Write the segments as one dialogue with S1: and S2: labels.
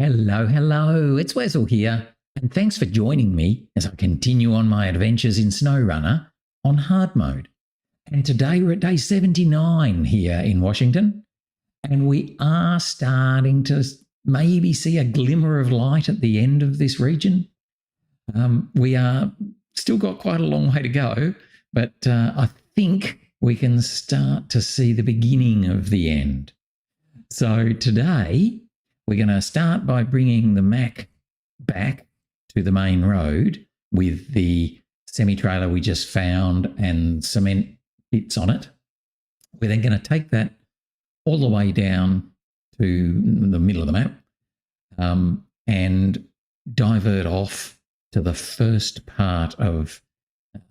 S1: Hello, hello, it's Wessel here, and thanks for joining me as I continue on my adventures in SnowRunner on hard mode. And today we're at day 79 here in Washington, and we are starting to maybe see a glimmer of light at the end of this region. We are still got quite a long way to go, but I think we can start to see the beginning of the end. So today we're going to start by bringing the Mack back to the main road with the semi-trailer we just found and cement bits on it. We're then going to take that all the way down to the middle of the map and divert off to the first part of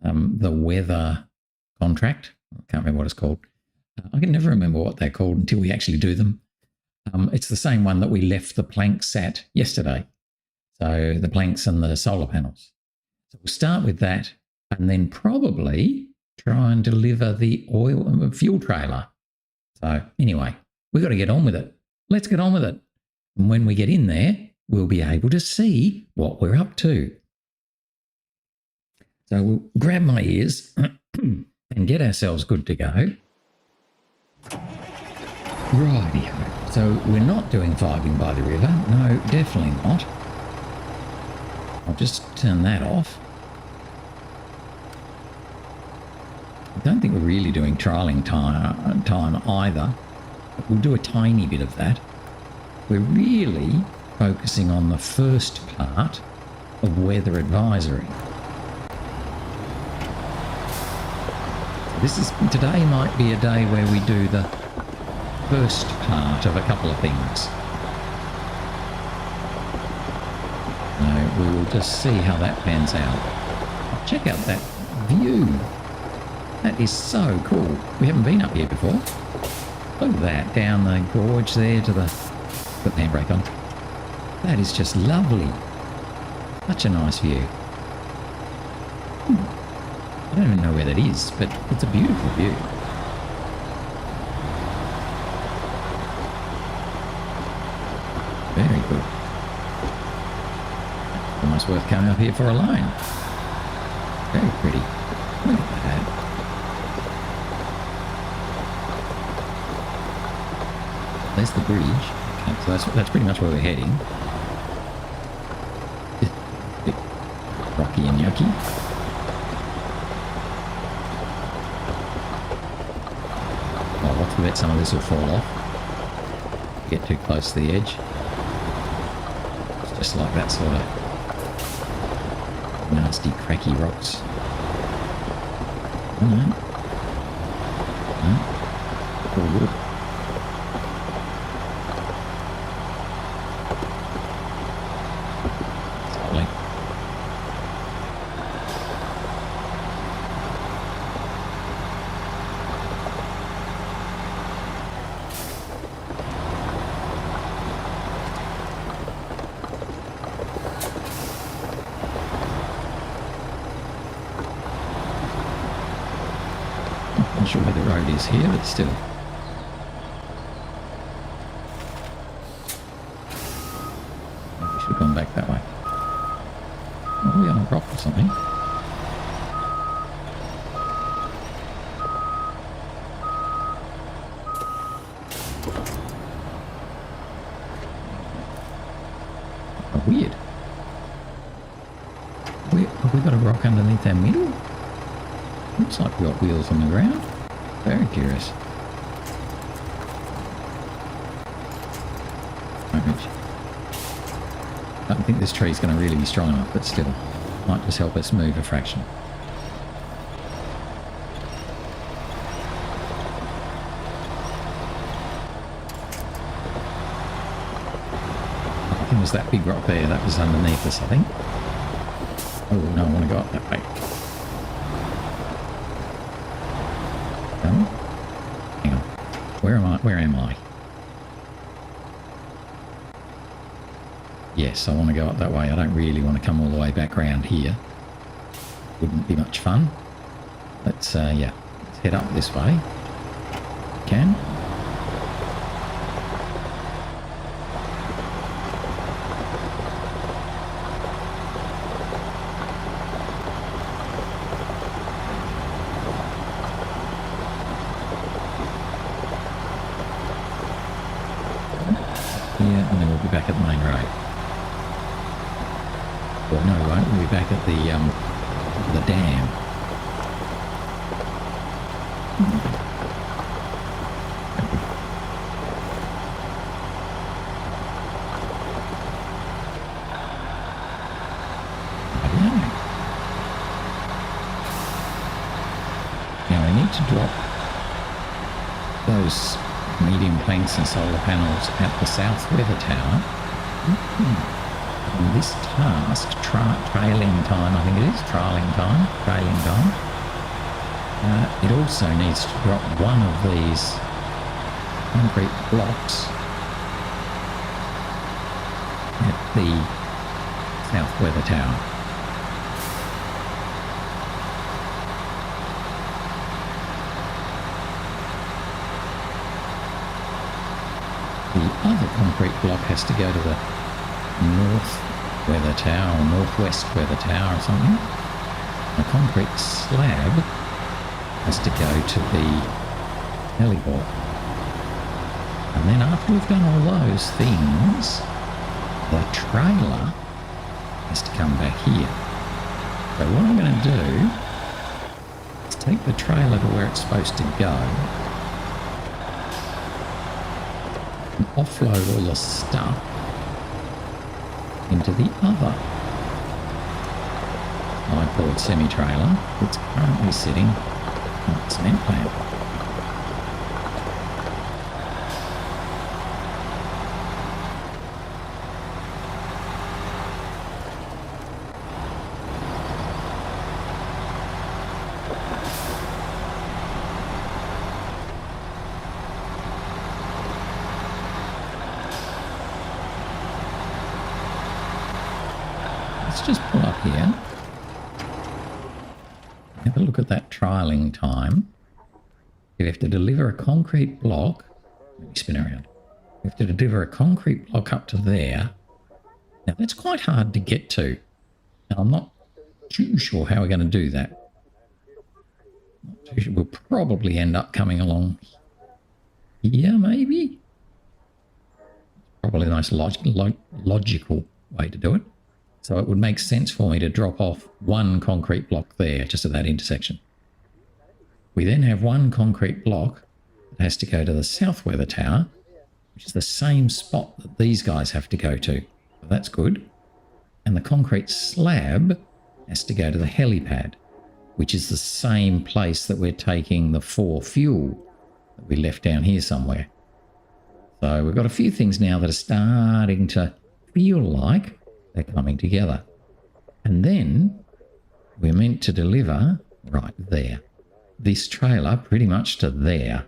S1: the weather contract. I can't remember what it's called. I can never remember what they're called until we actually do them. It's the same one that we left the planks at yesterday. So the planks and the solar panels. So we'll start with that and then probably try and deliver the oil and fuel trailer. So anyway, we've got to get on with it. Let's get on with it. And when we get in there, we'll be able to see what we're up to. So we'll grab my ears and get ourselves good to go. Rightio. So we're not doing vibing by the river. No, definitely not. I'll just turn that off. I don't think we're really doing trialling time either. But we'll do a tiny bit of that. We're really focusing on the first part of weather advisory. So today might be a day where we do the first part of a couple of things. We will just see how that pans out. Check out that view. That is so cool. We haven't been up here before. Look at that, down the gorge there to the... Put the handbrake on. That is just lovely. Such a nice view. I don't even know where that is, but it's a beautiful view. Very good. Almost worth coming up here for a line. Very pretty. Look at that. There's the bridge. Okay, so that's pretty much where we're heading. It's a bit rocky and yucky. Oh, watch the bet some of this will fall off. Get too close to the edge. It's just like that sort of nasty cracky rocks. Oh, no. No. All good. Lovely. Not sure where the road is here, but still. Maybe we should have gone back that way. Are we on a rock or something? Oh, weird. Have we got a rock underneath our middle? Looks like we've got wheels on the ground. Very curious. I don't think this tree's going to really be strong enough, but still, might just help us move a fraction. I think it was that big rock there that was underneath us, I think. Oh no, I want to go up that way. Hang on. Where am I? Yes, I want to go up that way. I don't really want to come all the way back around here. Wouldn't be much fun. Let's head up this way. Can. back at the main road. Well, no, we won't. We'll be back at the dam. Now I need to drop those medium planks and solar panels at the south weather tower. And this task, trailing time, I think it is, trailing time, it also needs to drop one of these concrete blocks at the south weather tower. The other concrete block has to go to the north weather tower or northwest weather tower or something. The concrete slab has to go to the helipad. And then after we've done all those things, the trailer has to come back here. So what I'm going to do is take the trailer to where it's supposed to go and offload all the stuff into the other Sideboard semi-trailer that's currently sitting on the cement plant. Let's just pull up here. Have a look at that trialling time. You have to deliver a concrete block. Let me spin around. You have to deliver a concrete block up to there. Now that's quite hard to get to. And I'm not too sure how we're going to do that. Not too sure. We'll probably end up coming along here, maybe. Probably the most logical way to do it. So it would make sense for me to drop off one concrete block there, just at that intersection. We then have one concrete block that has to go to the south weather tower, which is the same spot that these guys have to go to. So that's good. And the concrete slab has to go to the helipad, which is the same place that we're taking the 4 fuel that we left down here somewhere. So we've got a few things now that are starting to feel like they're coming together. And then we're meant to deliver right there. This trailer pretty much to there.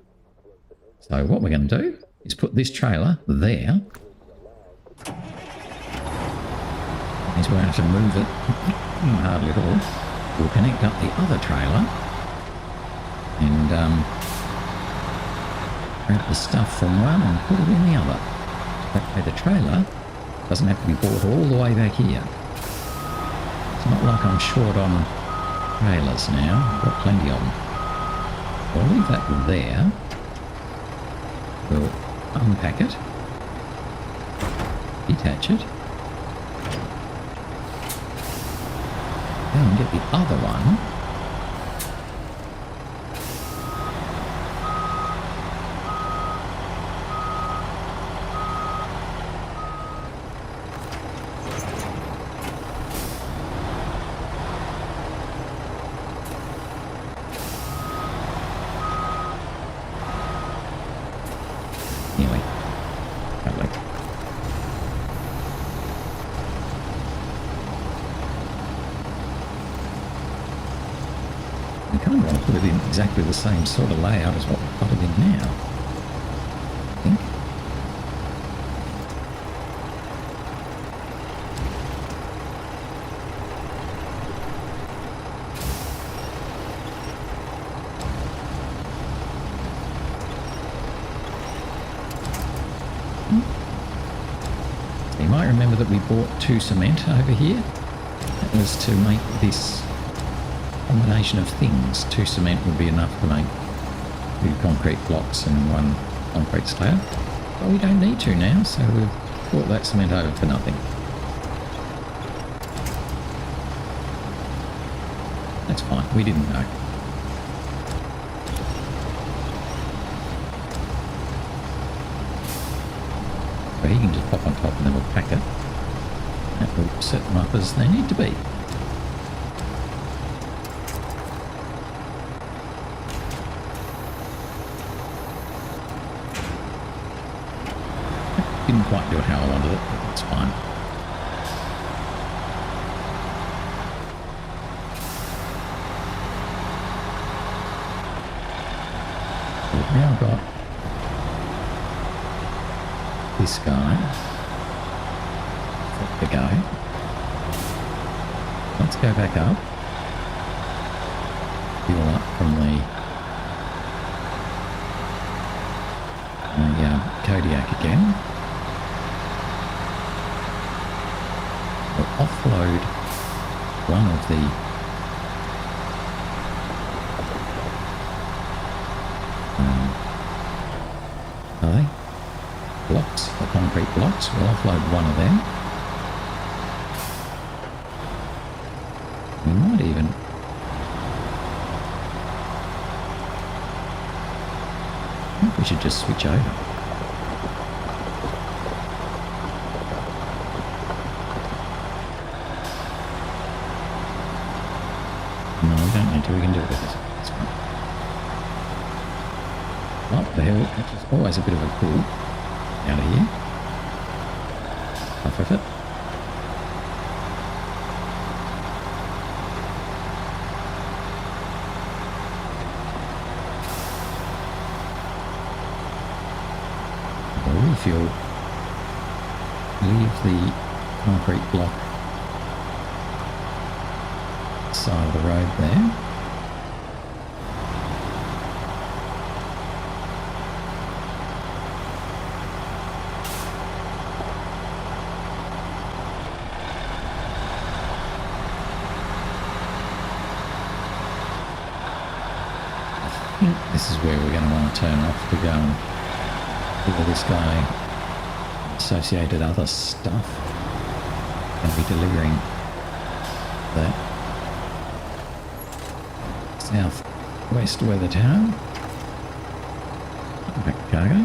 S1: So what we're going to do is put this trailer there. Means we'll have to move it hardly at all. We'll connect up the other trailer and grab the stuff from one and put it in the other. That way the trailer doesn't have to be brought all the way back here. It's not like I'm short on trailers now. I've got plenty of them. So I'll leave that there. We'll unpack it. Detach it. Go and get the other one. Exactly the same sort of layout as what we've got it in now, I think. So you might remember that we bought 2 cement over here. That was to make this combination of things. 2 cement would be enough to make 2 concrete blocks and 1 concrete slab. But we don't need to now, so we've brought that cement over for nothing. That's fine, we didn't know. So he can just pop on top and then we'll pack it. That will set them up as they need to be. Didn't quite do it how I wanted it, but that's fine. We've now got this guy to go. Let's go back up. Fuel up from the Kodiak again. We'll offload one of the blocks, the concrete blocks. We'll offload one of them. We might even I think we should just switch over. No, we don't need to. We can do it with this. That's fine. Up the hill, which is always a bit of a pull out of here. Off of it. We'll refuel. Leave the concrete block side of the road there. I think this is where we're going to want to turn off to go and do all this guy associated other stuff. Going to be delivering that southwest weather tower. Back to cargo.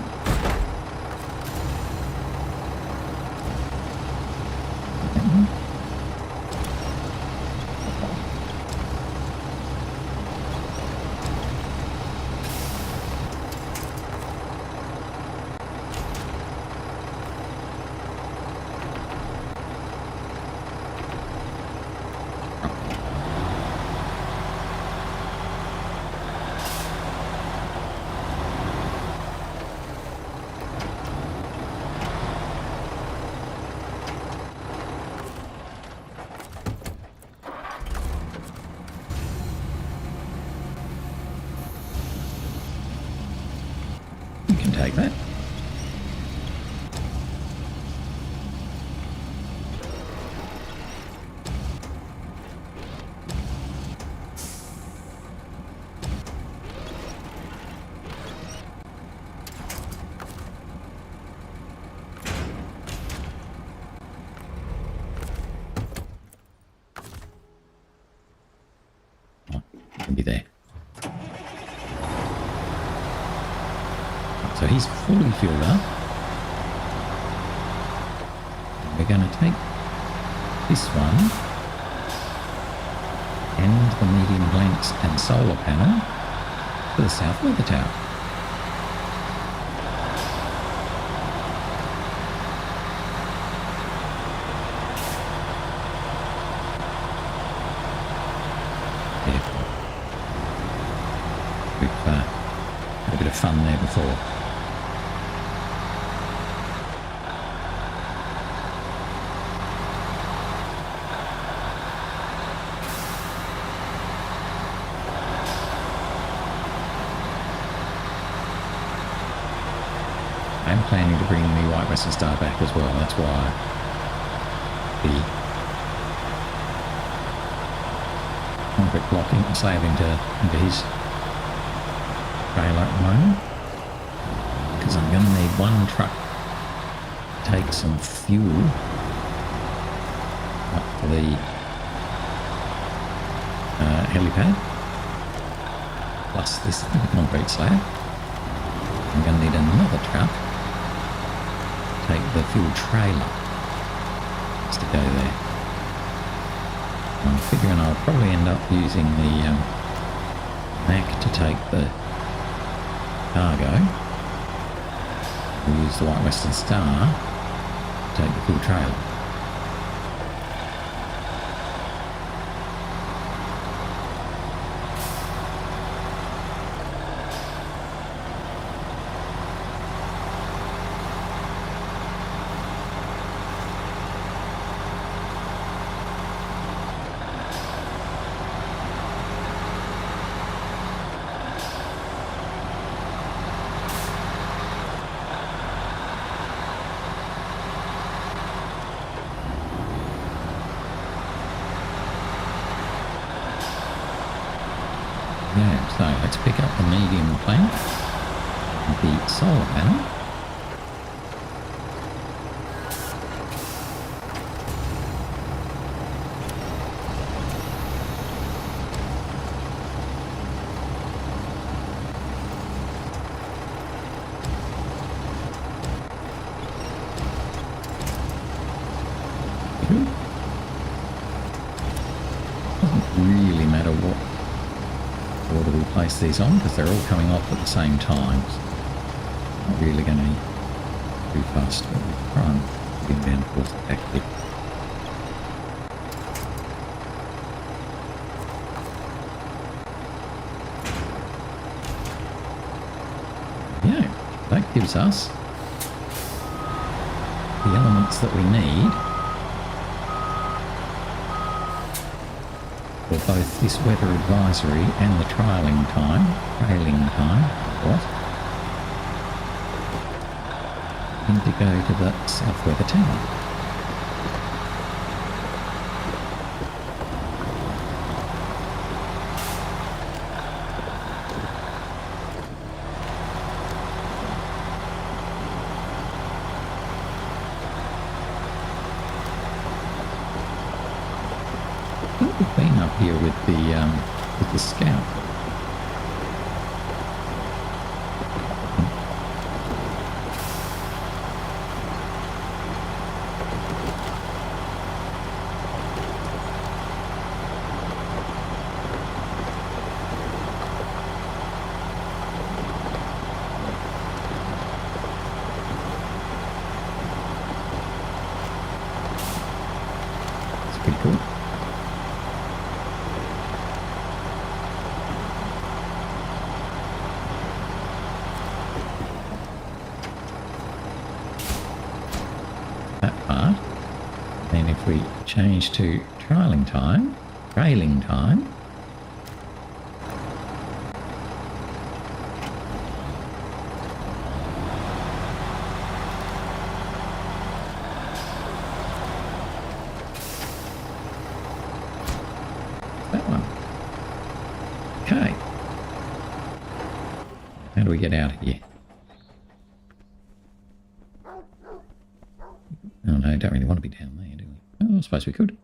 S1: Take that. Oh, it'll be there. So he's fully filled up. We're going to take this one and the medium blanks and solar panel to the south weather tower. Yeah. We've had a bit of fun there before. I'm planning to bring the White Western Star back as well. That's why the concrete blocking slab into his trailer at the moment, because I'm going to need one truck to take some fuel up to the helipad, plus this concrete slab. I'm going to need another truck to take the fuel trailer just to go there. I'm figuring I'll probably end up using the Mack to take the cargo. We'll use the White Western Star to take the fuel trailer. Yeah, so let's pick up the medium plank, the solar panel. Doesn't really matter what order we place these on because they're all coming off at the same time. So not really going to be too fast. We'll try and get them down towards the back bit. Yeah, that gives us the elements that we need for both this weather advisory and the trailing time, and to go to the south weather tower. I think we've been up here with the Scout. It's pretty cool. That part. Then if we change to trailing time, that one. Okay. How do we get out of here? Oh no, don't really want to be down there, do we? Oh, I suppose we could.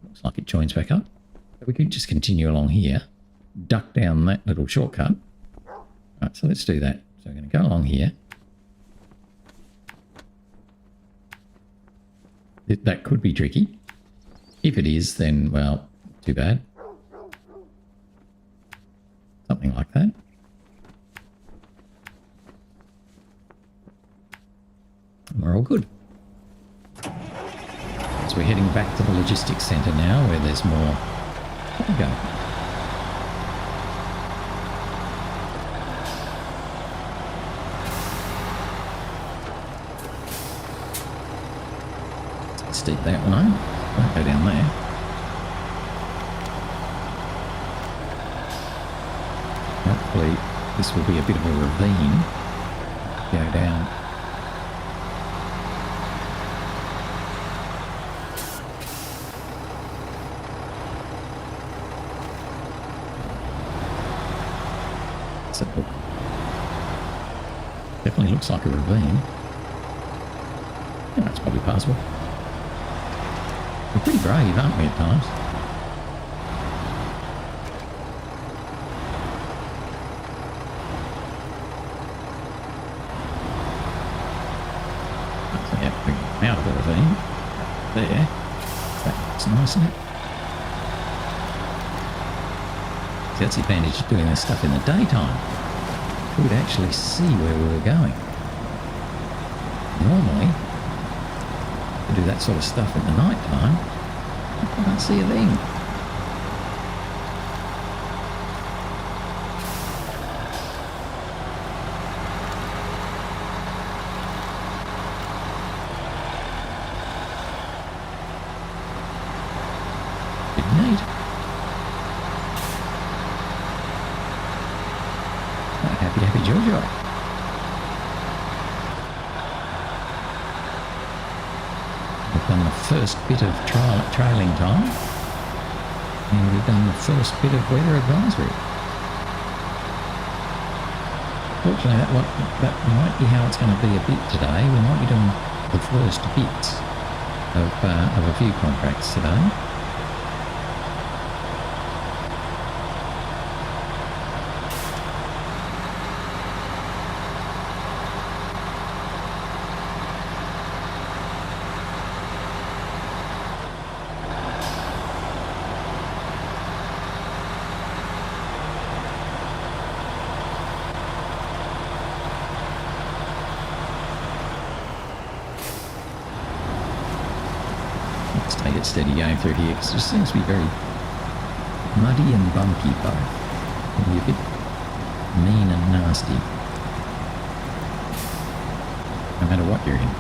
S1: Looks like it joins back up. But we could just continue along here, duck down that little shortcut. Right, so let's do that. So we're going to go along here. That could be tricky. If it is, then, well, too bad. Something like that. And we're all good. So we're heading back to the logistics centre now where there's more cargo. Steep that one on. Won't go down there. Hopefully this will be a bit of a ravine. Go down. Definitely looks like a ravine. Yeah, that's probably passable. We're pretty brave, aren't we, at times? So yeah, bring them out of the ravine. There. That's nice, isn't it? See, that's the advantage of doing this stuff in the daytime. We could actually see where we were going. Normally, to do that sort of stuff in the night time, I can't see a thing. Bit neat. Happy, happy joy. We've done the first bit of trailing time, and we've done the first bit of weather advisory. Fortunately, that might be how it's going to be a bit today. We might be doing the first bits of a few contracts today. Take it steady going through here because it just seems to be very muddy and bumpy both. Can be a bit mean and nasty no matter what you're in.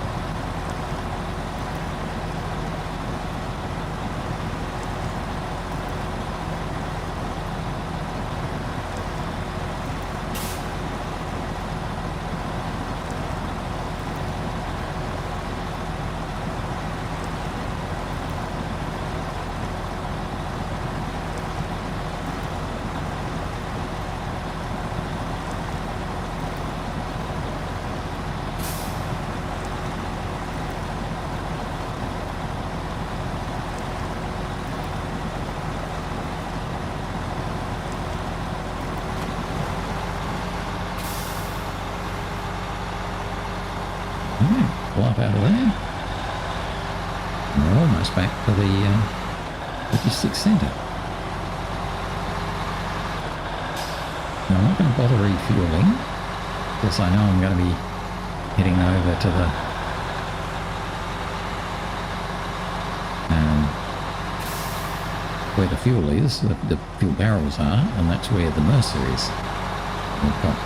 S1: Pull up out of there. And we're almost back to the 56 centre. Now I'm not going to bother refueling because I know I'm going to be heading over to the where the fuel is, the fuel barrels are, and that's where the Mercer is. We've got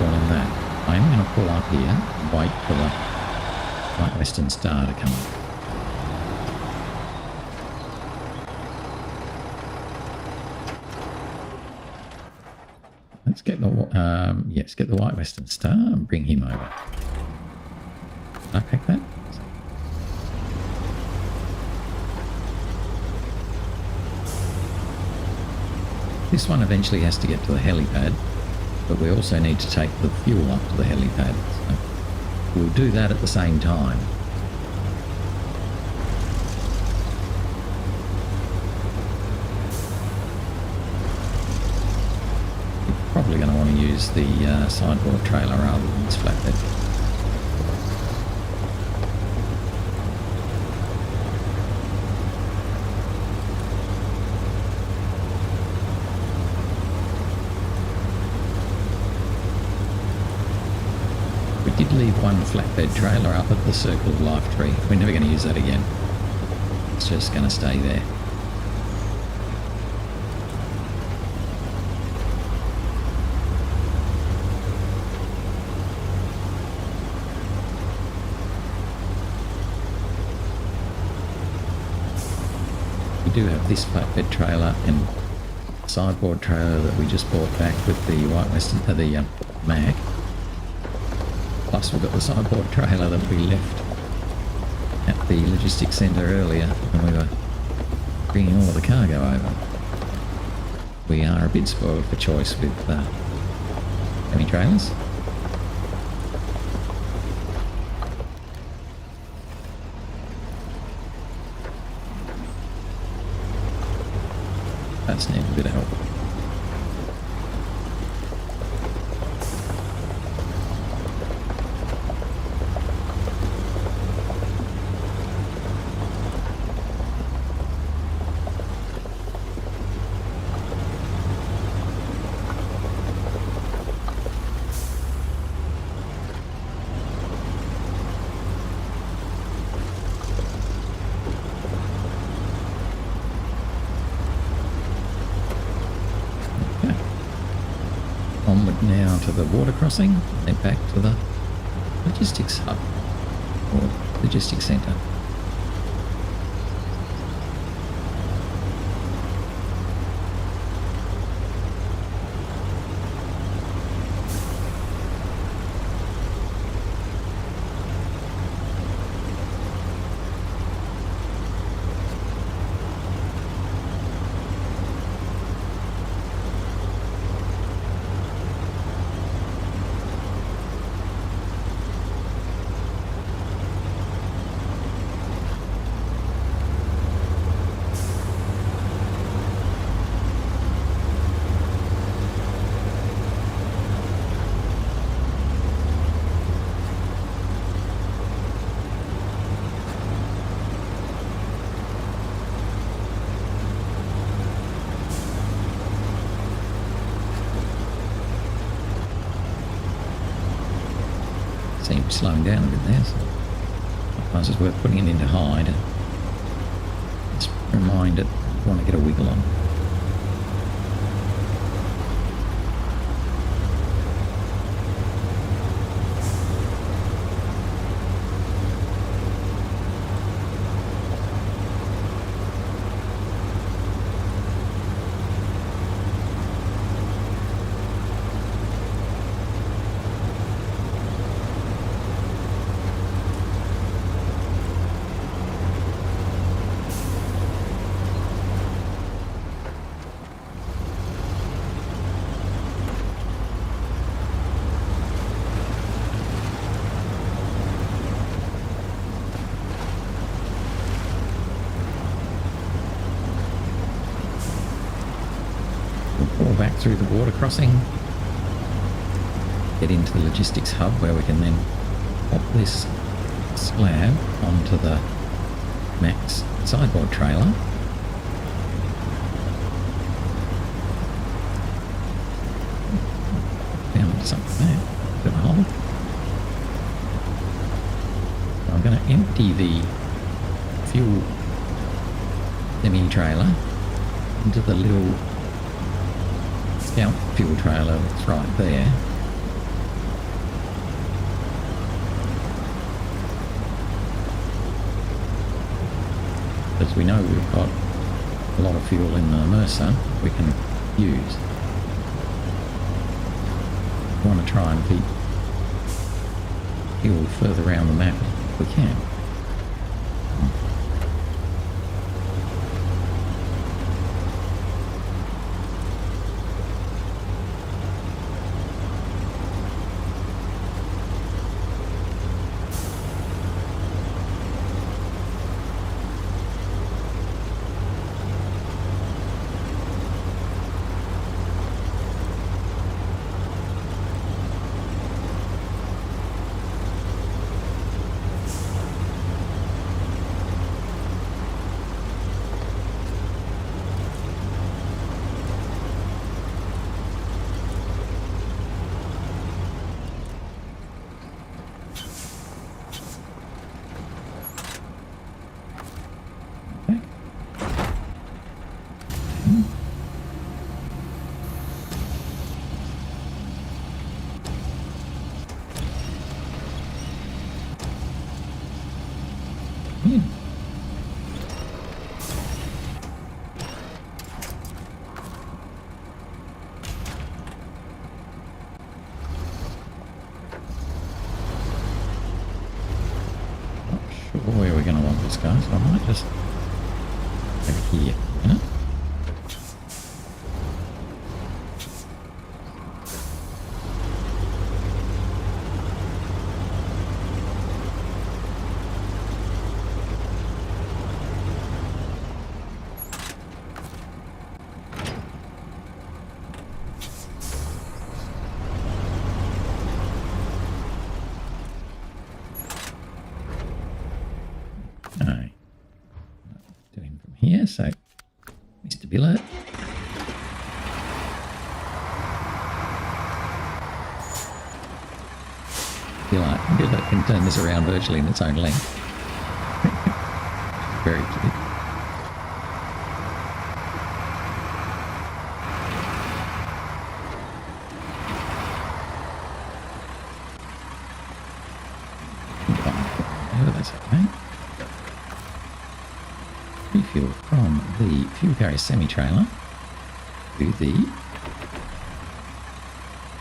S1: all in that. I'm going to pull up here and wait for the White Western Star to come up. Let's get the yes, get the White Western Star and bring him over. Can I pack that? This one eventually has to get to the helipad, but we also need to take the fuel up to the helipad. So we'll do that at the same time. You're probably going to want to use the sideboard trailer rather than this flatbed. Leave one flatbed trailer up at the Circle of Life tree. We're never going to use that again. It's just going to stay there. We do have this flatbed trailer and sideboard trailer that we just bought back with the White Western, the Mack. Plus we've got the sideboard trailer that we left at the logistics centre earlier when we were bringing all of the cargo over. We are a bit spoiled for choice with semi-trailers. That's needed a bit of help. Onward now to the water crossing, then back to the logistics hub or logistics centre. Seems slowing down a bit there, so sometimes it's worth putting it into hide and just remind it you want to get a wiggle on. Back through the water crossing, get into the logistics hub where we can then pop this slab onto the Mack's sideboard trailer. Found something there, bit of a hole. So I'm going to empty the fuel semi-trailer into the little scout fuel trailer that's right there. As we know, we've got a lot of fuel in the Mercer we can use. We want to try and keep fuel further around the map if we can. Where we're going to want this guy, so I might just over here, you know? So, Mr. Billet. Billet can turn this around virtually in its own length. Very cute. That's okay. Refuel from the fuel carrier semi-trailer to the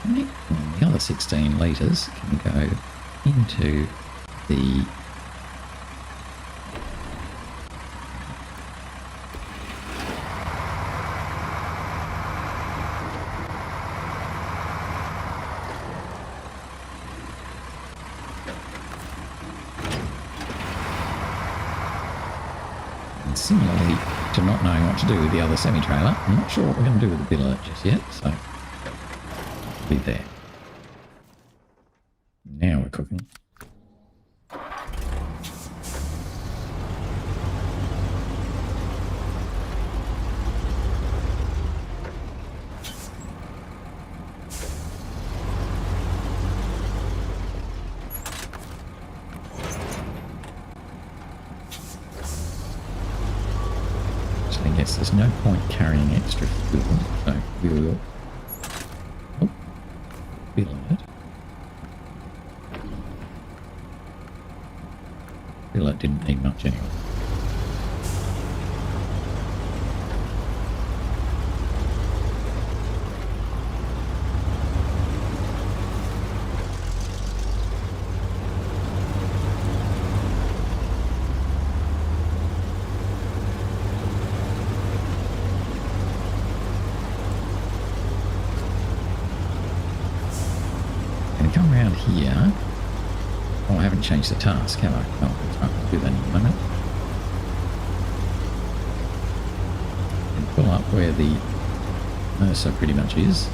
S1: and the other 16 litres can go into the and similarly to not knowing what to do with the other semi-trailer, I'm not sure what we're going to do with the billet just yet, so be there. Now we're cooking. So I guess there's no point carrying extra fuel, so we will billet didn't need much anyway. And come around here. Oh, I haven't changed the task, have I? Oh, I'll do that in a minute. And pull up where the Mercer pretty much is.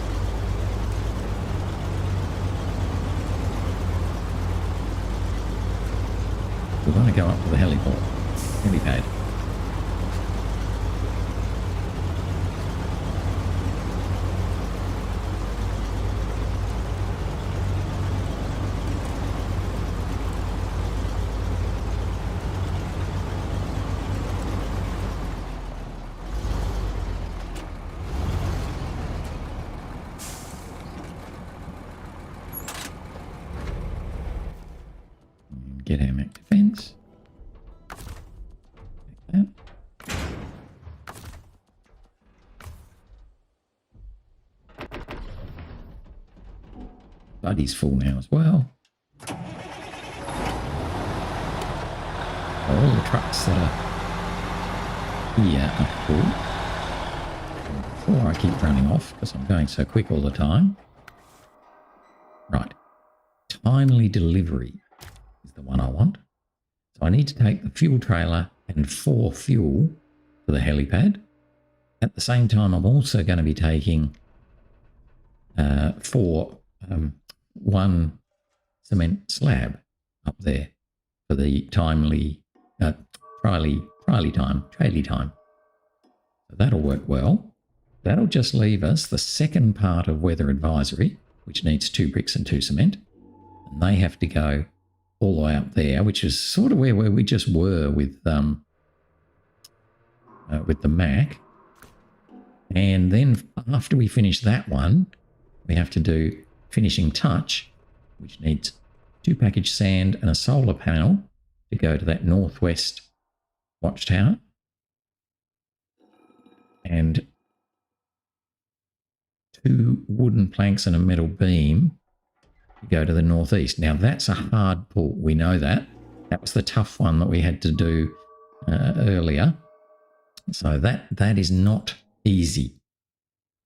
S1: We want to go up to the helipad. Get our Mack Defense. Like that. Buddy's full now as well. All the trucks that are here are full. And before I keep running off, because I'm going so quick all the time. Right. Timely delivery. The one I want. So I need to take the fuel trailer and 4 fuel to the helipad. At the same time, I'm also going to be taking 1 cement slab up there for the timely traily time. So that'll work well. That'll just leave us the second part of weather advisory, which needs 2 bricks and 2 cement. And they have to go all the way up there, which is sort of where we just were with the Mack. And then after we finish that one, we have to do finishing touch, which needs 2 package sand and a solar panel to go to that northwest watchtower. And 2 wooden planks and a metal beam go to the northeast. Now that's a hard pull. We know that. That was the tough one that we had to do earlier. So that is not easy.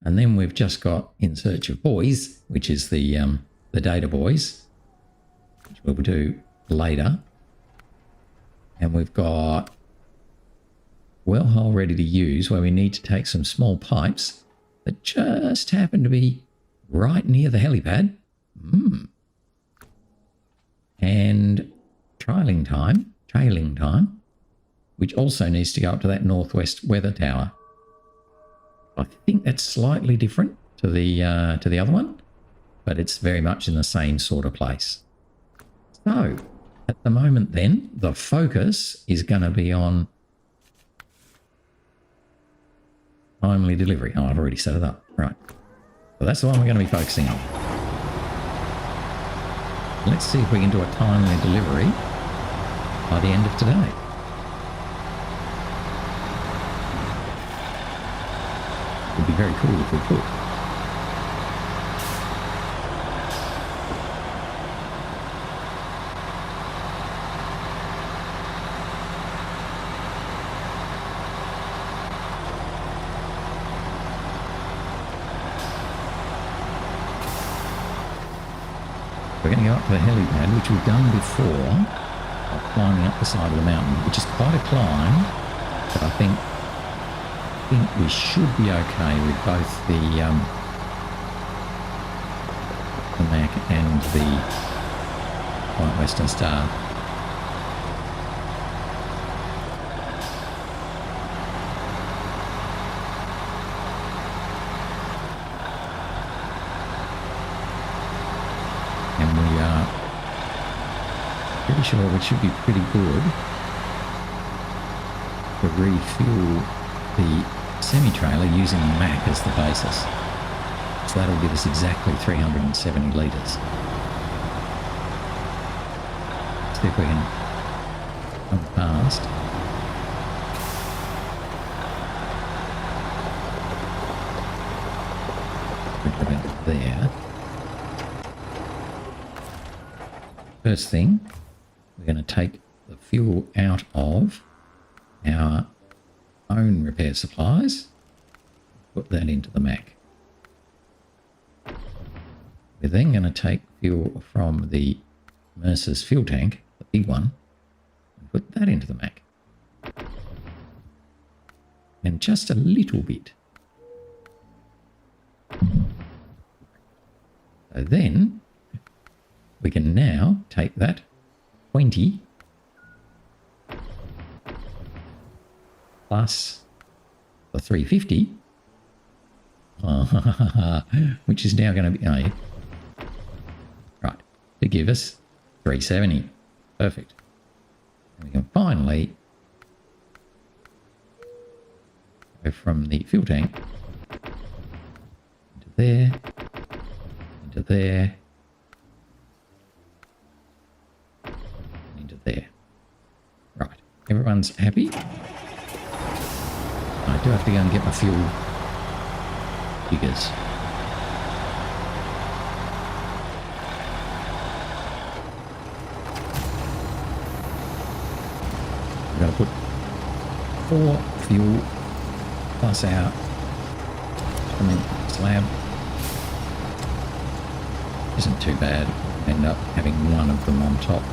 S1: And then we've just got In Search of Boys, which is the data boys, which we'll do later. And we've got Wellhole ready to use, where we need to take some small pipes that just happen to be right near the helipad. And trailing time, which also needs to go up to that northwest weather tower. I think that's slightly different to the other one, but it's very much in the same sort of place. So at the moment then, the focus is going to be on timely delivery. Oh, I've already set it up. Right. So that's the one we're going to be focusing on. Let's see if we can do a timely delivery by the end of today. It would be very cool if we could. We're going to go up to the helipad, which we've done before, climbing up the side of the mountain, which is quite a climb, but I think we should be okay with both the Mack and the White Western Star. And we are pretty sure we should be pretty good to refuel the semi-trailer using Mack as the basis. So that'll give us exactly 370 litres. See if we can come past. We're about there. First thing, we're going to take the fuel out of our own repair supplies, put that into the Mack. We're then going to take fuel from the Mercer's fuel tank, the big one, and put that into the Mack. And just a little bit. So then we can now take that 20 plus the 350, which is now going to be right, to give us 370. Perfect. And we can finally go from the fuel tank into there, into there, into there. Right, everyone's happy. I do have to go and get my fuel figures. We're going to put 4 fuel plus our slab. Isn't too bad. End up having one of them on top.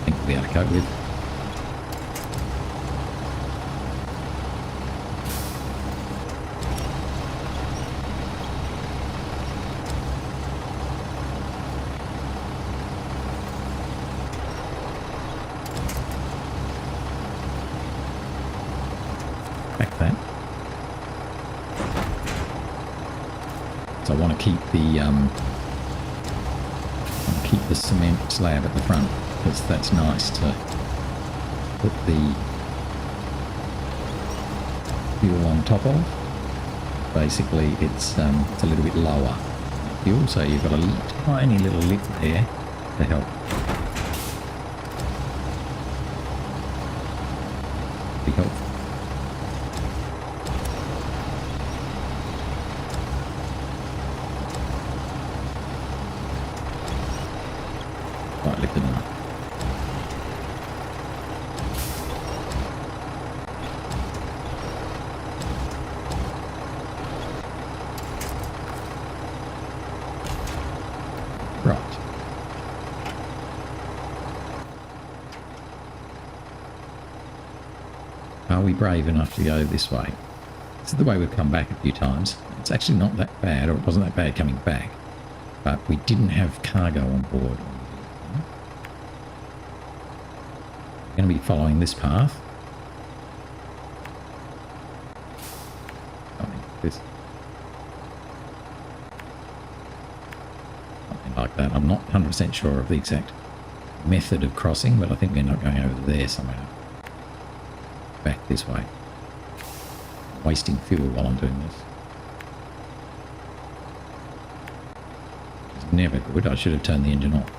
S1: I think we'll be able to cope with. So I want to keep the cement slab at the front, because that's nice to put the fuel on top of. Basically, it's a little bit lower fuel, so you've got a tiny little lip there to help. Be helpful. Quite lifted enough. Right. Are we brave enough to go this way? This is the way we've come back a few times. It's actually not that bad, or it wasn't that bad coming back, but we didn't have cargo on board. We're going to be following this path. This. Something like that. I'm not 100% sure of the exact method of crossing, but I think we're not going over there somewhere. Back this way. I'm wasting fuel while I'm doing this. It's never good. I should have turned the engine off.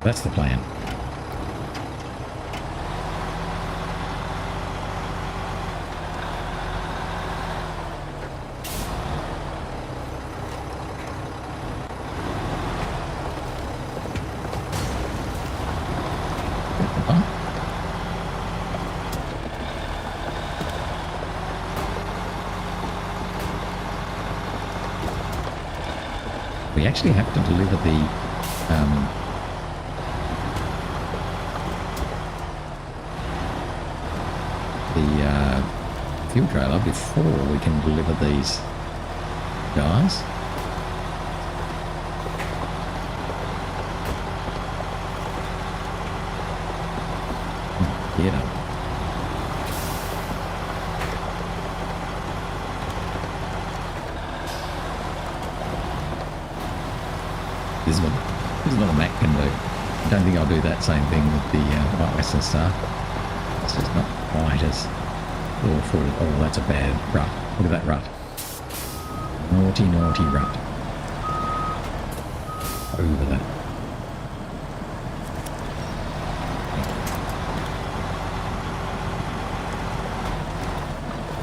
S1: That's the plan. We actually have to deliver the fuel trailer before we can deliver these guys. Get up. This is what a Mack can do. I don't think I'll do that same thing with the White Western Star. It's just not quite as awful. Oh, that's a bad rut. Look at that rut. Naughty, naughty rut. Over that.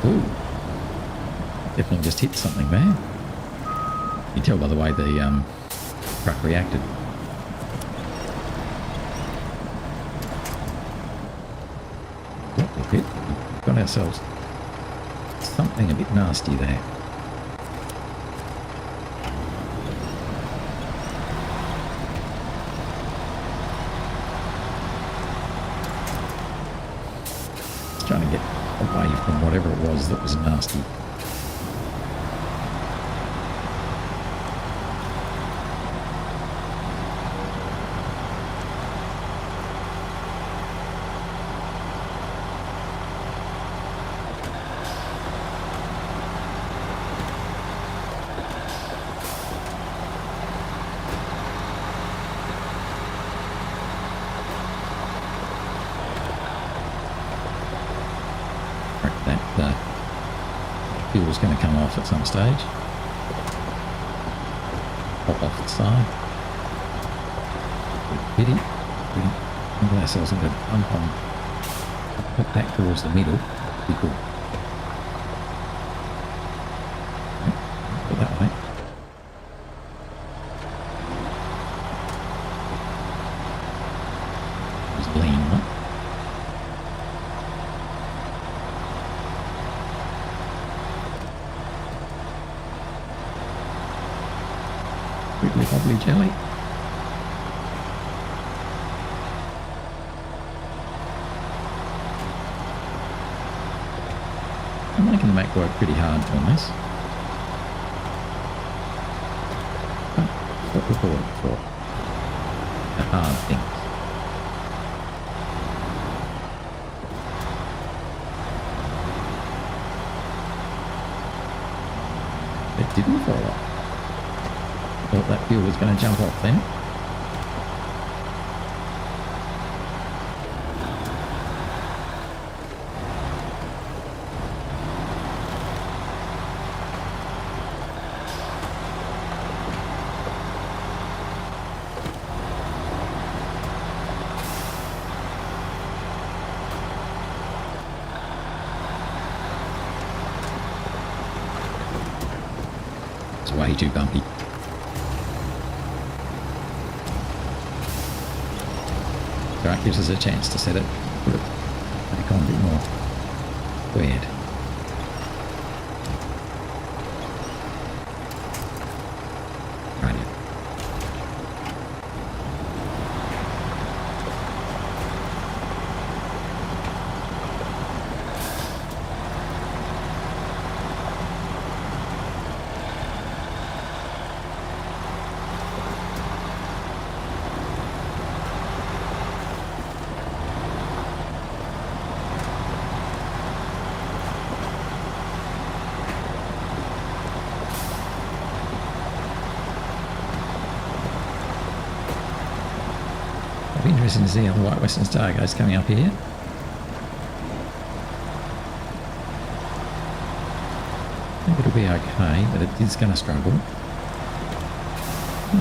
S1: Ooh. Definitely just hit something there. You can tell by the way the truck reacted. What we've hit? We've got ourselves something a bit nasty there. Just trying to get away from whatever it was that was nasty. Fuel's going to come off at some stage. Pop off the side. Pity. We can get ourselves into a bump on. Put back towards the middle. Be cool. Go that way. Just lean on it. Lovely jelly. I'm making the Mack work pretty hard on this. What we call it for the hard things. It didn't fall off. Thought that fuel was going to jump off then. It's way too bumpy. So that gives us a chance to set it, put it back on a bit more weird. Right. It'll be interesting to see how the White Western Star goes coming up here. I think it'll be okay, but it is going to struggle. Oh,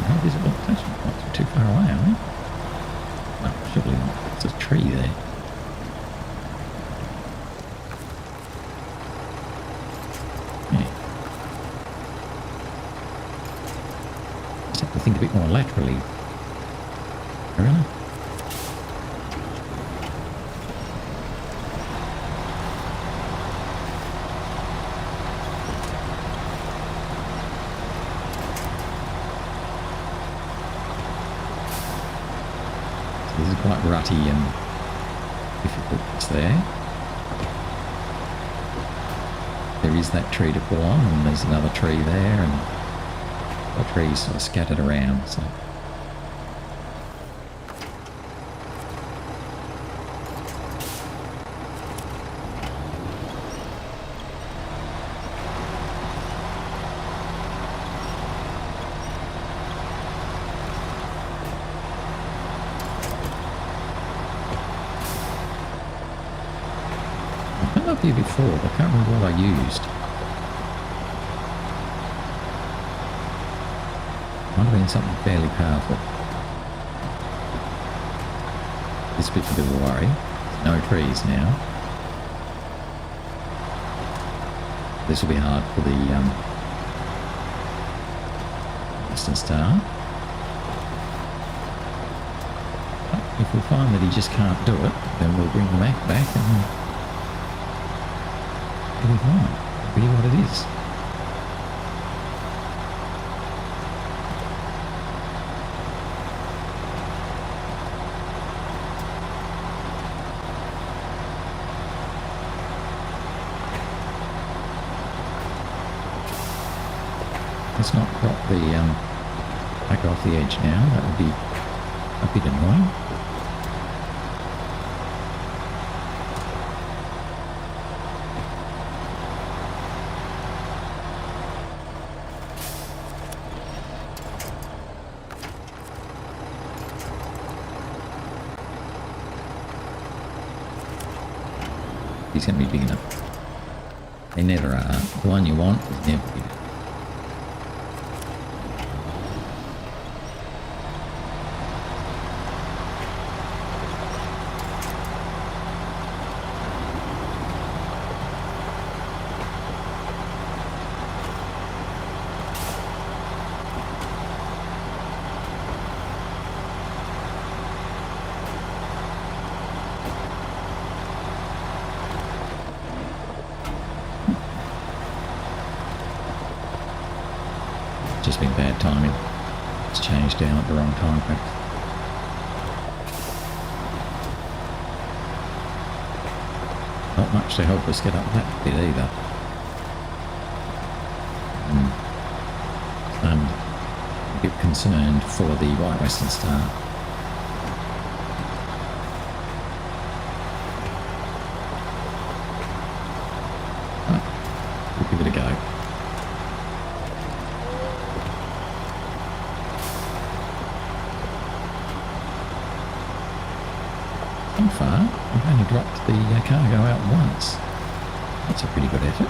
S1: how visible? It's actually not too far away, are we? No, surely not. There's a tree there. Yeah. Just have to think a bit more laterally. Really? This is quite rutty and difficult. It's there. There is that tree to pull on, and there's another tree there, and the trees sort of scattered around. So. I've come up here before, but I can't remember what I used. Might have been something fairly powerful. This bit's a bit of a worry. No trees now. This will be hard for the Western Star. But if we find that he just can't do it, then we'll bring the Mack back and it'll be fine. It'll be what it is. Let's not drop the back off the edge now. That would be a bit annoying. He's going to be big enough. They never are. The one you want is never big enough. Just been bad timing. It's changed down at the wrong time. Not much to help us get up that bit either. I'm a bit concerned for the White Western Star. We'll give it a go. So far, I've only dropped the cargo out once. That's a pretty good effort.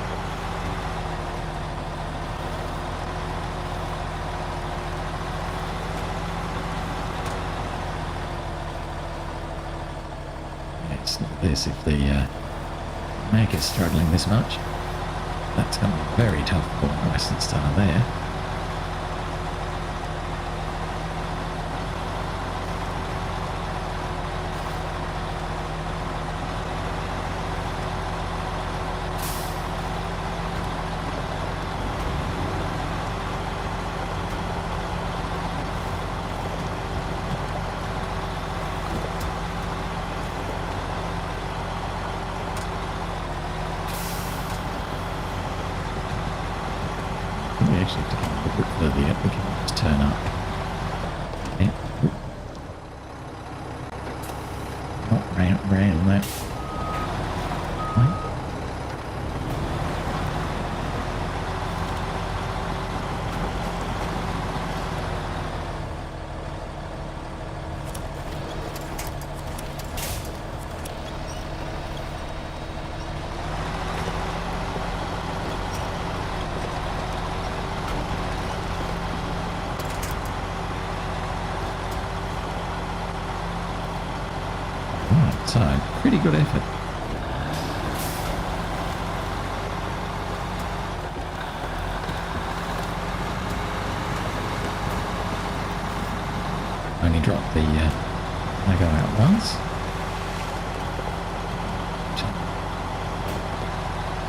S1: Yeah, it's not this. If the Mack is struggling this much, that's going to be very tough for the Western Star there. We actually have to come a bit further yet. We can just turn up. Yeah. Not round that. Right. So, pretty good effort. Only dropped the logo out once.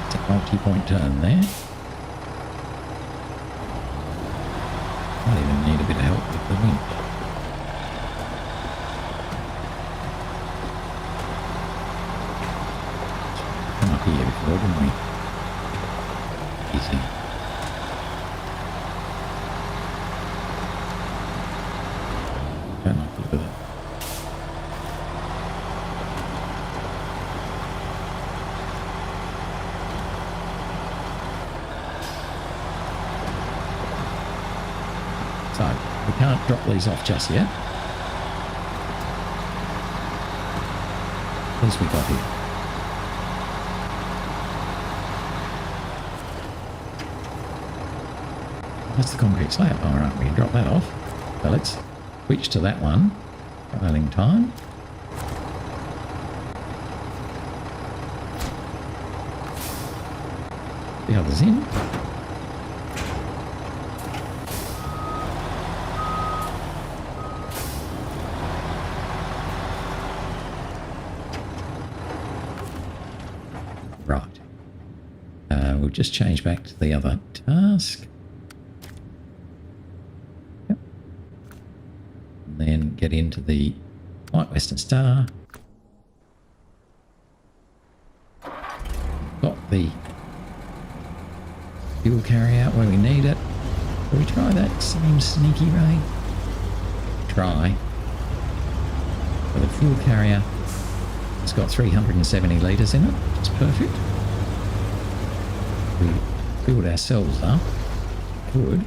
S1: It's a multi-point turn there. Might even need a bit of help with the winch. Come up here before, didn't we? Easy. Don't like the look of it. So, we can't drop these off just yet. What else we got here? That's the concrete slab. All right, we can drop that off. So let's switch to that one. Trialing time. The others in. Right. We'll just change back to the other task. Yep. And then get into the White Western Star. Got the fuel carrier out where we need it. Will we try that same sneaky way? Try. For the fuel carrier, it's got 370 litres in it. It's perfect. We filled ourselves up. Good.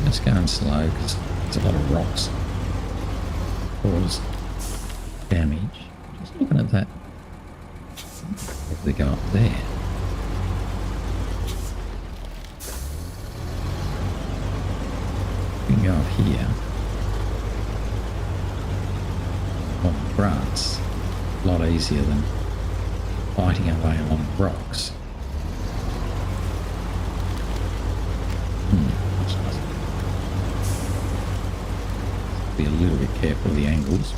S1: Let's go and slow because there's a lot of rocks cause damage. Just looking at that. If we go up there. We can go up here. On the grass. A lot easier than fighting our way along rocks. Be a little bit careful of the angles.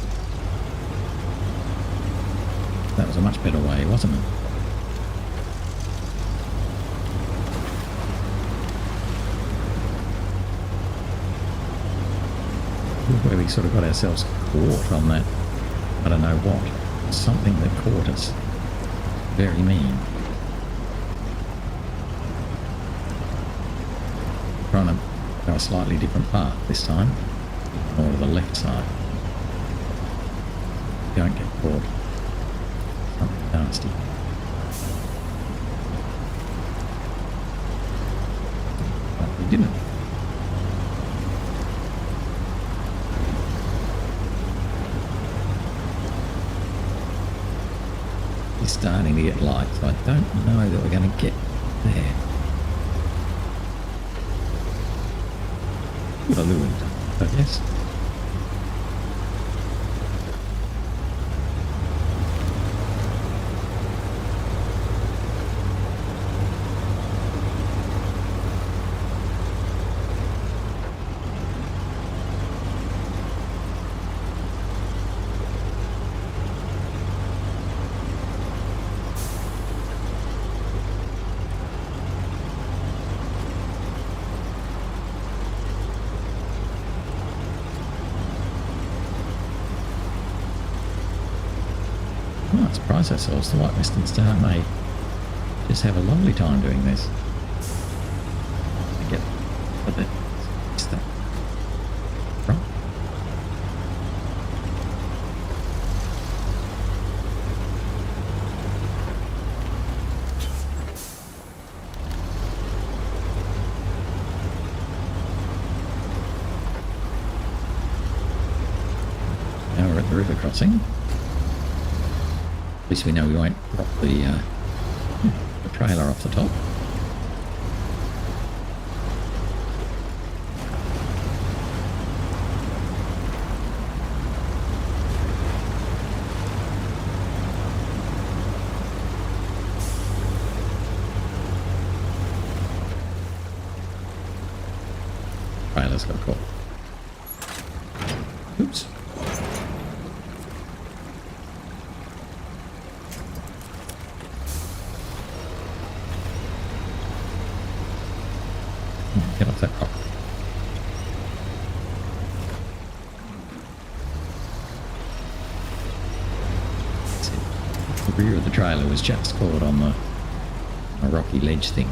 S1: That was a much better way, wasn't it? Where we sort of got ourselves caught on that, I don't know what, something that caught us. Very mean. Trying to go a slightly different path this time. More to the left side. Don't get caught. Something nasty. But we didn't. It's starting to get light, so I don't know that we're going to get there. Got a little bit, I guess. Let's price ourselves. The White Western Star may just have a lovely time doing this. Get a bit stuck. Right. Now we're at the river crossing. least we know we won't drop the trailer off the top. Trailer's got caught. Oops. Get off that rock. The rear of the trailer was just caught on a rocky ledge thing.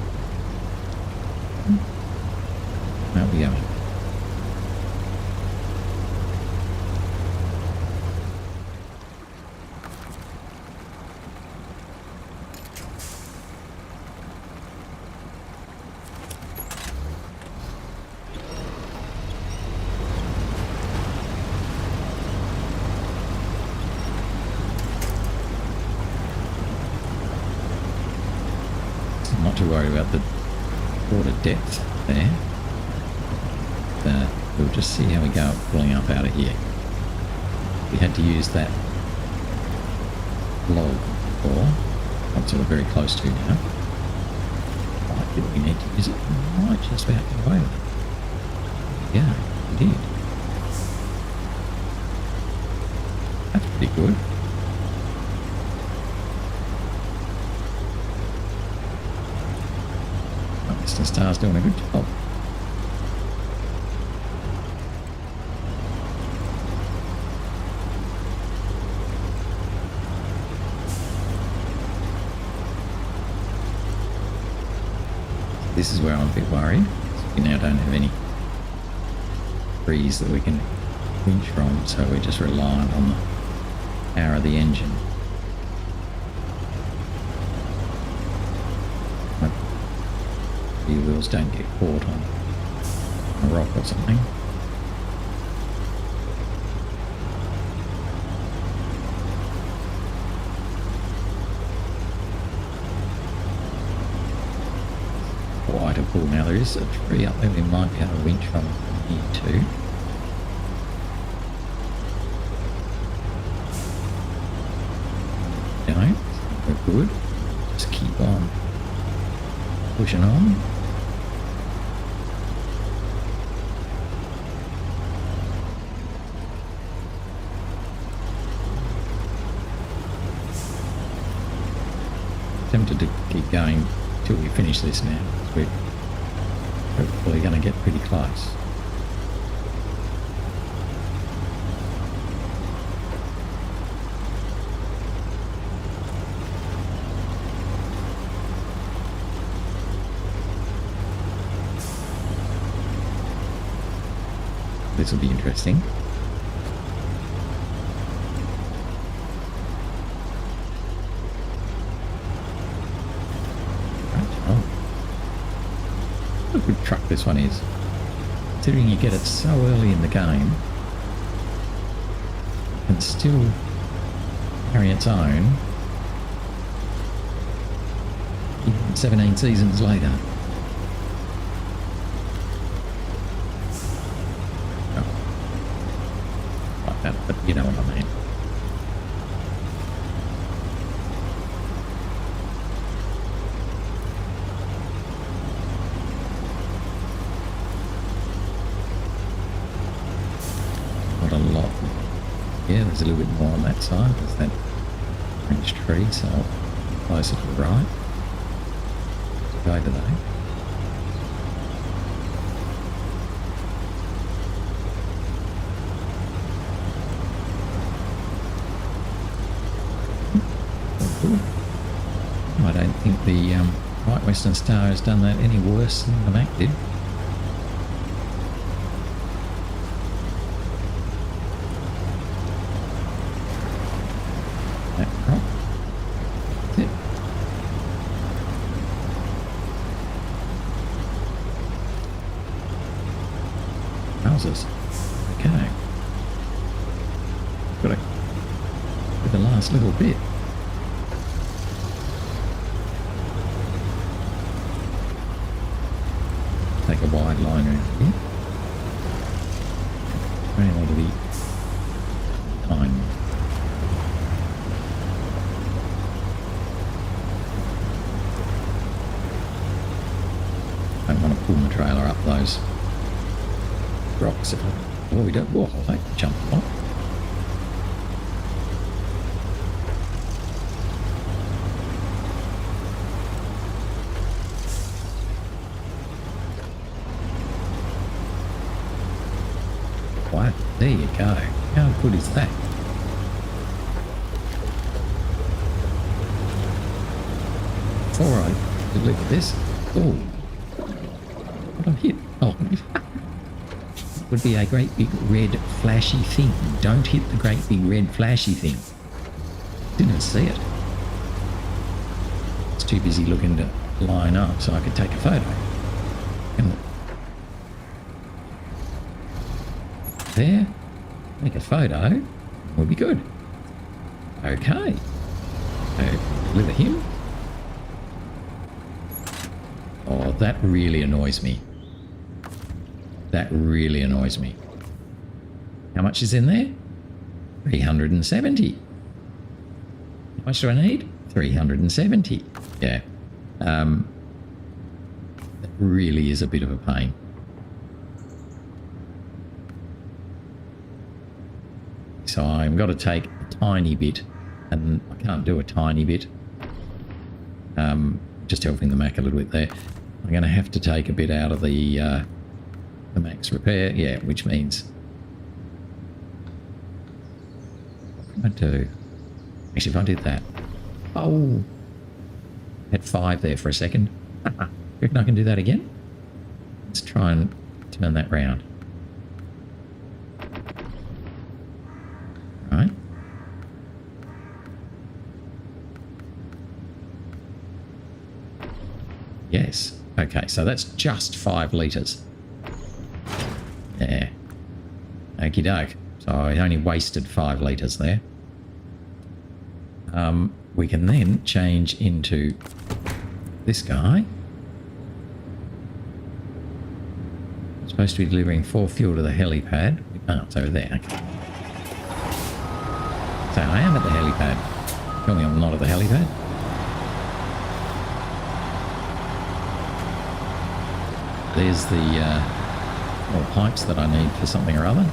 S1: There we go. Not to worry about the water depth there. We'll just see how we go pulling up out of here. We had to use that log before. That's what we're very close to now. Might be what we need to use it. Might just about get away with it. Yeah, we did. That's pretty good. Mr. Star's doing a good job. This is where I'm a bit worried. We now don't have any trees that we can winch from, so we're just reliant on the power of the engine. Your wheels don't get caught on a rock or something. Quite a pull. Now there is a tree up there we might be able to winch from here too. No, we're good. Just keep on pushing on. Tempted to keep going till we finish this now. We're hopefully going to get pretty close. This will be interesting. What a good truck this one is. Considering you get it so early in the game and still carry its own even 17 seasons later. Oh. Like that, but you know what I mean. A lot. Yeah, there's a little bit more on that side. There's that orange tree, so closer to the right. Go today. I don't think the White Western Star has done that any worse than the Mack did. Houses. Okay. Got to do the last little bit. take a wide line around here. Running onto the time. I don't want to pull my trailer up those rocks. Oh, we don't. Whoa, I jump off. Wow, there you go. How good is that? Before I deliver this, oh, what I hit? Oh, would be a great big red flashy thing. Don't hit the great big red flashy thing. Didn't see it. It's too busy looking to line up so I could take a photo. And there, take a photo, we'll be good. Okay, so deliver him. Oh, that really annoys me. That really annoys me. How much is in there? 370. How much do I need? 370. Yeah. That really is a bit of a pain. So I've got to take a tiny bit, and I can't do a tiny bit. Just helping the Mack a little bit there. I'm going to have to take a bit out of the Mack's repair, yeah, which means what can I do? Actually, if I did that, oh, had 5 there for a second. You reckon I can do that again? Let's try and turn that round. Right. Yes. Okay, so that's just 5 litres. Yeah. Okie doke. So I only wasted 5 litres there. We can then change into this guy. It's supposed to be delivering 4 fuel to the helipad. Oh, it's over there. Okay. So I am at the helipad. Tell me I'm not at the helipad. There's the more pipes that I need for something or other.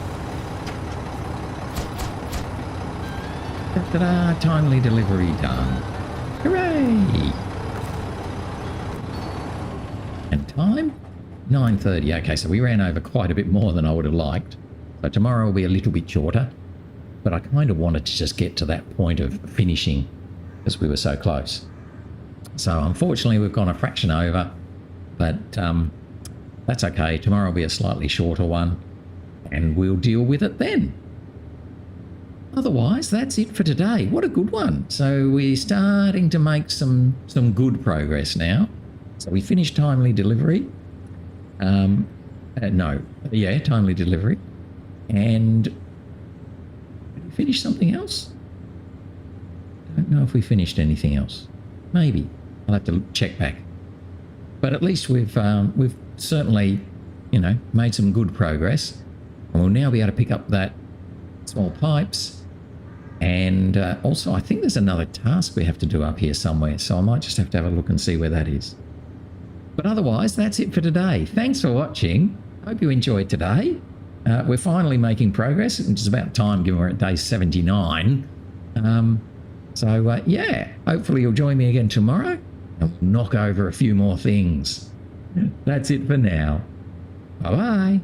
S1: Ta-da! Timely delivery done. Hooray! And time? 9:30. Okay, so we ran over quite a bit more than I would have liked. So tomorrow will be a little bit shorter. But I kind of wanted to just get to that point of finishing because we were so close. So unfortunately we've gone a fraction over. But that's okay. Tomorrow will be a slightly shorter one, and we'll deal with it then. Otherwise, that's it for today. What a good one. So we're starting to make some good progress now. So we finished timely delivery. Timely delivery. And did we finish something else? Don't know if we finished anything else. Maybe. I'll have to check back. But at least we've certainly, made some good progress. And we'll now be able to pick up that small pipes. And also, I think there's another task we have to do up here somewhere. So I might just have to have a look and see where that is. But otherwise, that's it for today. Thanks for watching. Hope you enjoyed today. We're finally making progress, which is about time given we're at day 79. Hopefully you'll join me again tomorrow and we'll knock over a few more things. That's it for now. Bye-bye.